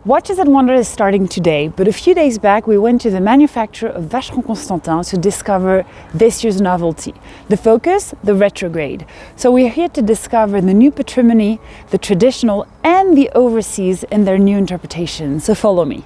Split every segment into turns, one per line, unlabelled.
Watches and Wonder is starting today, but a few days back we went to the manufacturer of Vacheron Constantin to discover this year's novelty. The focus, the Retrograde. So we're here to discover the new Patrimony, the traditional and the overseas in their new interpretation. So follow me.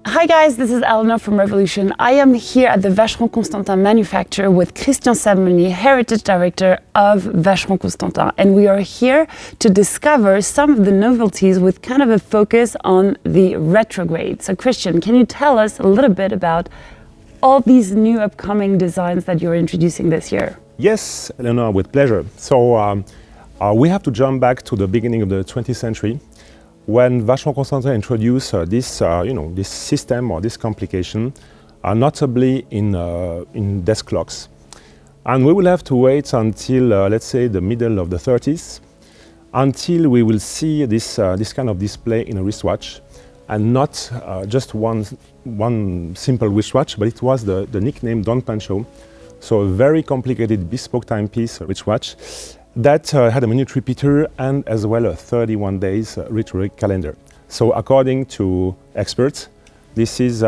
Hi guys, this is Eleonor from Revolution. I am here at the Vacheron Constantin manufacturer with Selmoni, Heritage Director of Vacheron Constantin. And we are here to discover some of the novelties with kind of a focus on the Retrograde. So Christian, can you tell us a little bit about all these new upcoming designs that you're introducing this year?
Yes, Eleonor, with pleasure. So we have to jump back to the beginning of the 20th century, when Vacheron Constantin introduced this system or this complication, notably in desk clocks. And we will have to wait until, let's say, the middle of the 30s, until we will see this kind of display in a wristwatch, and not just one simple wristwatch, but it was the nickname Don Pancho, so a very complicated bespoke timepiece wristwatch that had a minute repeater and as well a 31 days retrograde calendar. So according to experts, this is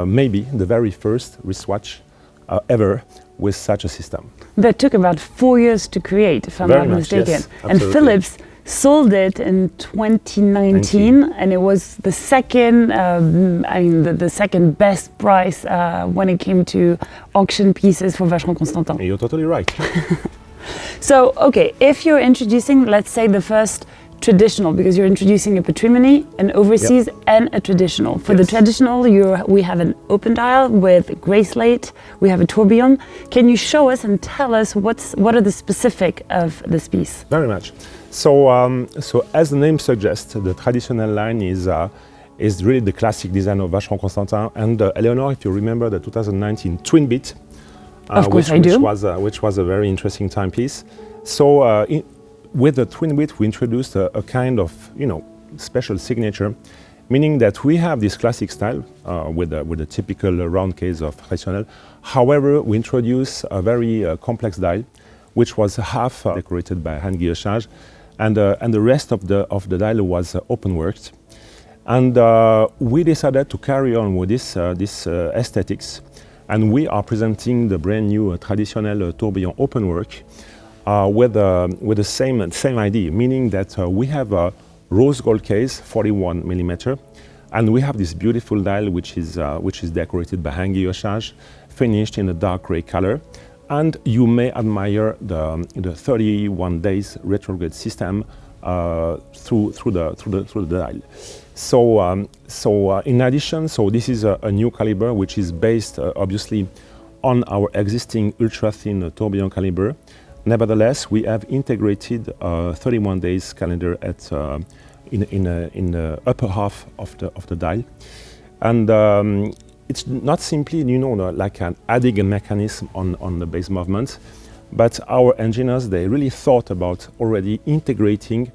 maybe the very first wristwatch ever with such a system.
That took about 4 years to create, if I'm
Very
not
much,
mistaken.
yes,
And
absolutely.
Philips sold it in 2019, and it was the second, the second best price when it came to auction pieces for Vacheron Constantin.
You're totally right.
So, okay, if you're introducing, let's say, the first traditional, because you're introducing a Patrimony, an overseas, and a traditional. For the traditional, we have an open dial with gray slate, we have a tourbillon. Can you show us and tell us what are the specific of this piece?
Very much. So as the name suggests, the traditional line is really the classic design of Vacheron Constantin. And Eleonor, if you remember the 2019 Twin Beat,
of course I do.
Which was a very interesting timepiece. So with the Twin Beat, we introduced a kind of special signature, meaning that we have this classic style with the typical round case of traditional. However, we introduced a very complex dial, which was half decorated by hand guillochage, and the rest of the dial was open worked. And we decided to carry on with this aesthetics. And we are presenting the brand new Traditionelle tourbillon open work with the same idea, meaning that we have a rose gold case, 41 millimeter, and we have this beautiful dial which is decorated by hand guillochage, finished in a dark gray color, and you may admire the 31 days retrograde system through the dial. So in addition, this is a new caliber which is based obviously on our existing ultra thin tourbillon caliber. Nevertheless, we have integrated 31 days calendar in the upper half of the dial, and it's not simply like adding a mechanism on the base movement, but our engineers, they really thought about already integrating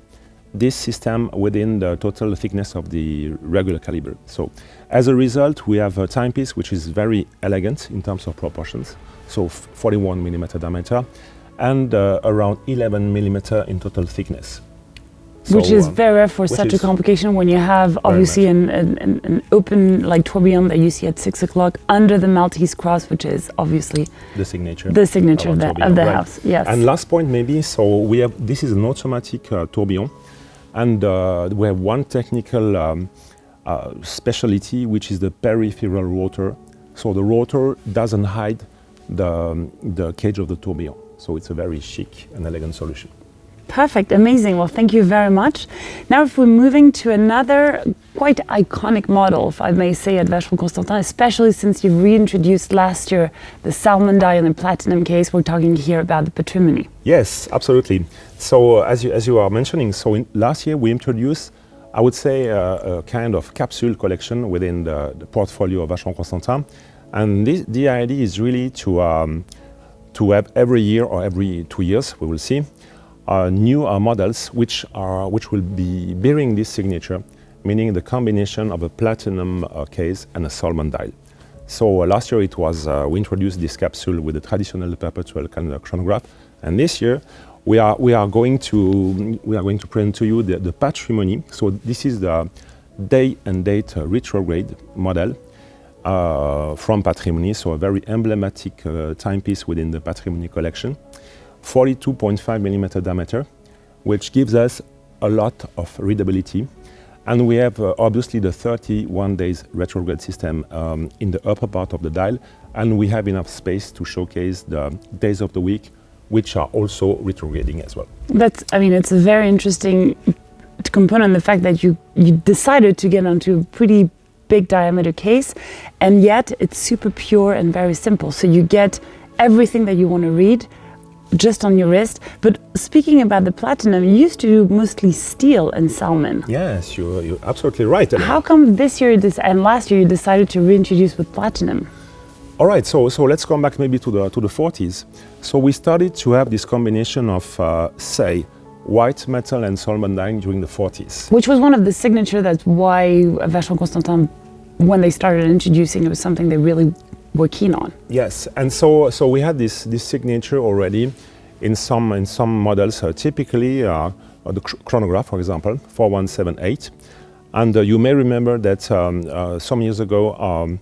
this system within the total thickness of the regular caliber. So as a result, we have a timepiece which is very elegant in terms of proportions, so 41 millimeter diameter and around 11 millimeter in total thickness. So,
which is very rare for such a complication when you have obviously an open like tourbillon that you see at 6 o'clock under the Maltese cross, which is obviously the signature of the house. Yes.
And last point maybe, so this is an automatic tourbillon, and we have one technical specialty, which is the peripheral rotor. So the rotor doesn't hide the cage of the tourbillon. So it's a very chic and elegant solution.
Perfect, amazing. Well, thank you very much. Now, if we're moving to another quite iconic model, if I may say, at Vacheron Constantin, especially since you reintroduced last year the salmon die and the platinum case, we're talking here about the Patrimony.
Yes, absolutely. So as you are mentioning, so last year we introduced, I would say, a kind of capsule collection within the portfolio of Vacheron Constantin, and the idea is really to have every year or every 2 years, we will see, new models which will be bearing this signature, meaning the combination of a platinum case and a salmon dial. So last year it was we introduced this capsule with the traditional perpetual chronograph, and this year we are going to present to you the Patrimony. So this is the day and date retrograde model from Patrimony, so a very emblematic timepiece within the Patrimony collection, 42.5 millimeter diameter, which gives us a lot of readability. And we have obviously the 31 days retrograde system in the upper part of the dial, and we have enough space to showcase the days of the week, which are also retrograding as well.
It's a very interesting component, the fact that you decided to get onto a pretty big diameter case, and yet it's super pure and very simple. So you get everything that you want to read just on your wrist. But speaking about the platinum, you used to do mostly steel and salmon.
Yes, you're absolutely right.
How come this year and last year you decided to reintroduce with platinum?
All right, so let's come back maybe to the 40s. So we started to have this combination of, say, white metal and salmon dyeing during the 40s.
Which was one of the signature, that's why Vacheron Constantin, when they started introducing, it was something they really were keen on.
Yes, and so we had this signature already in some models, typically the chronograph, for example, 4178. And you may remember that some years ago,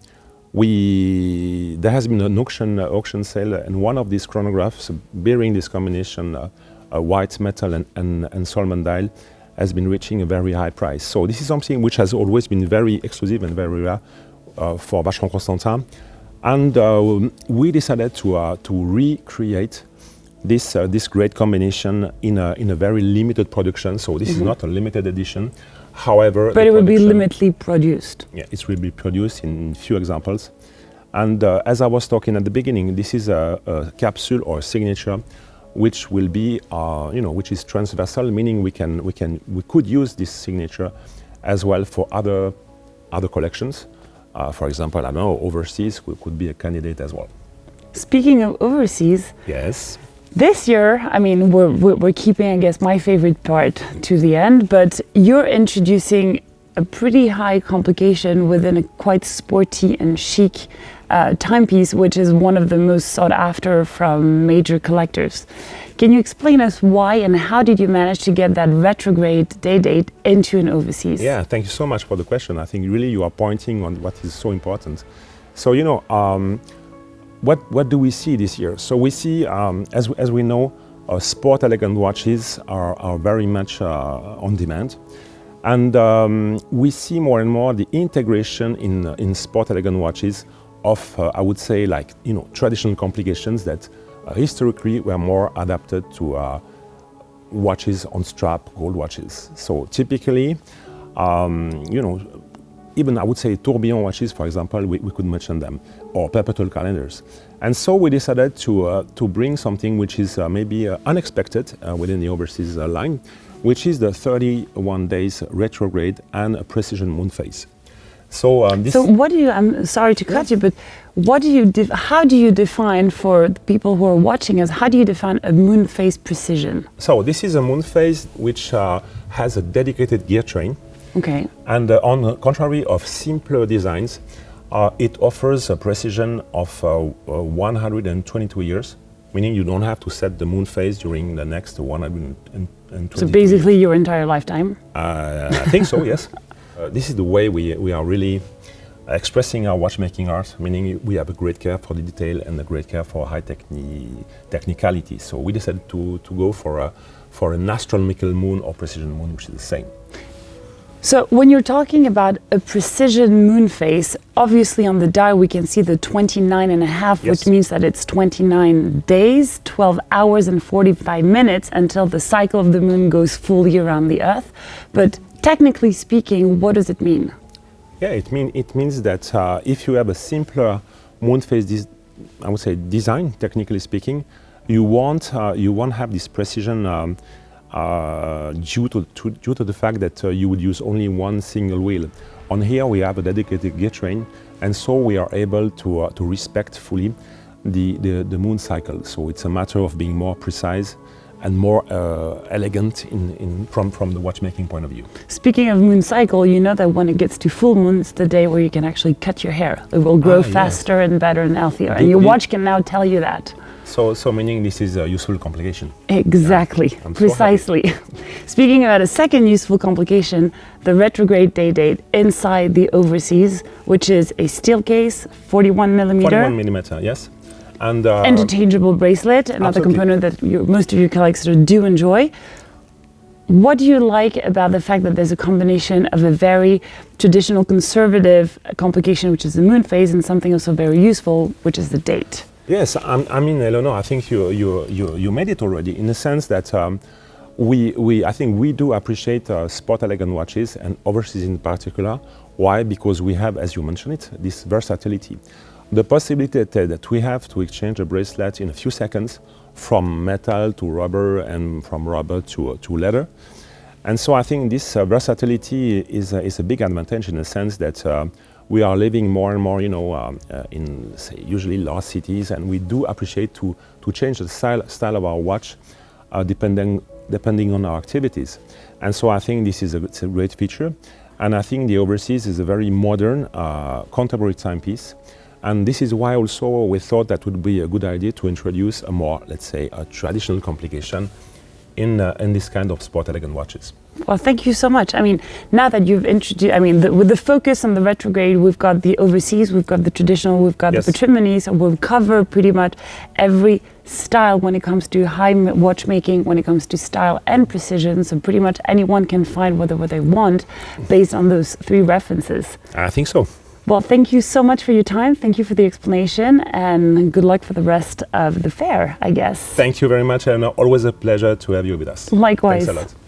there has been an auction sale, and one of these chronographs bearing this combination white metal and salmon dial has been reaching a very high price. So this is something which has always been very exclusive and very rare for Vacheron Constantin. And we decided to recreate this great combination in a very limited production. So this is not a limited edition. However,
but it will be limitedly produced.
Yeah, it will be produced in few examples. And as I was talking at the beginning, this is a capsule or a signature which will be, which is transversal, meaning we could use this signature as well for other collections. For example, I don't know, overseas could be a candidate as well.
Speaking of overseas,
yes.
This year, we're keeping, I guess, my favorite part to the end, but you're introducing a pretty high complication within a quite sporty and chic timepiece, which is one of the most sought after from major collectors. Can you explain us why and how did you manage to get that retrograde day date into an overseas?
Yeah, thank you so much for the question. I think really you are pointing on what is so important. So, what do we see this year? So we see, as we know, sport elegant watches are very much on demand. And we see more and more the integration in sport elegant watches of, I would say, traditional complications that historically were more adapted to watches on strap, gold watches. So typically, even I would say tourbillon watches, for example, we could mention them, or perpetual calendars. And so we decided to bring something which is maybe unexpected within the overseas line, which is the 31 days retrograde and a precision moon phase. So
what do you, I'm sorry to cut you, but how do you define, for the people who are watching us, how do you define a moon phase precision?
So this is a moon phase which has a dedicated gear train.
Okay.
And on the contrary of simpler designs, it offers a precision of 122 years, meaning you don't have to set the moon phase during the next 122
So basically your entire lifetime?
I think so, yes. This is the way we are really expressing our watchmaking art, meaning we have a great care for the detail and a great care for high technicality. So we decided to go for an astronomical moon or precision moon, which is the same.
So when you're talking about a precision moon phase, obviously on the dial we can see the 29.5,
yes,
which means that it's 29 days, 12 hours and 45 minutes until the cycle of the moon goes fully around the Earth. But technically speaking, what does it mean?
Yeah, it means that if you have a simpler moon phase, I would say design, technically speaking, you won't have this precision due to the fact that you would use only one single wheel. On here we have a dedicated gear train, and so we are able to respect fully the moon cycle. So it's a matter of being more precise and more elegant from the watchmaking point of view.
Speaking of moon cycle, you know that when it gets to full moon, it's the day where you can actually cut your hair. It will grow faster and better and healthier. And your watch can now tell you that.
So meaning this is a useful complication.
Exactly,
yeah,
precisely.
So
Speaking about a second useful complication, the retrograde day date inside the overseas, which is a steel case, 41 millimeter.
41 millimeter, yes. And
interchangeable bracelet, another
absolutely.
component that most of your collectors do enjoy. What do you like about the fact that there's a combination of a very traditional conservative complication, which is the moon phase, and something also very useful, which is the date?
Yes, I mean, Eleonor, I think you made it already, in the sense that I think we do appreciate sport elegant watches, and overseas in particular. Why? Because we have, as you mentioned it, this versatility. The possibility that we have to exchange a bracelet in a few seconds from metal to rubber and from rubber to leather. And so I think this versatility is a big advantage, in the sense that we are living more and more, in, say, usually large cities, and we do appreciate to change the style of our watch depending on our activities. And so I think this is it's a great feature. And I think the overseas is a very modern, contemporary timepiece. And this is why also we thought that would be a good idea to introduce a more, let's say, a traditional complication in this kind of sport elegant watches.
Well, thank you so much. I mean, now that you've introduced, with the focus on the retrograde, we've got the overseas, we've got the traditional, we've got the patrimony, so we'll cover pretty much every style when it comes to high watchmaking, when it comes to style and precision. So pretty much anyone can find what they want based on those three references.
I think so.
Well, thank you so much for your time. Thank you for the explanation, and good luck for the rest of the fair, I guess.
Thank you very much, and always a pleasure to have you with us.
Likewise.
Thanks a lot.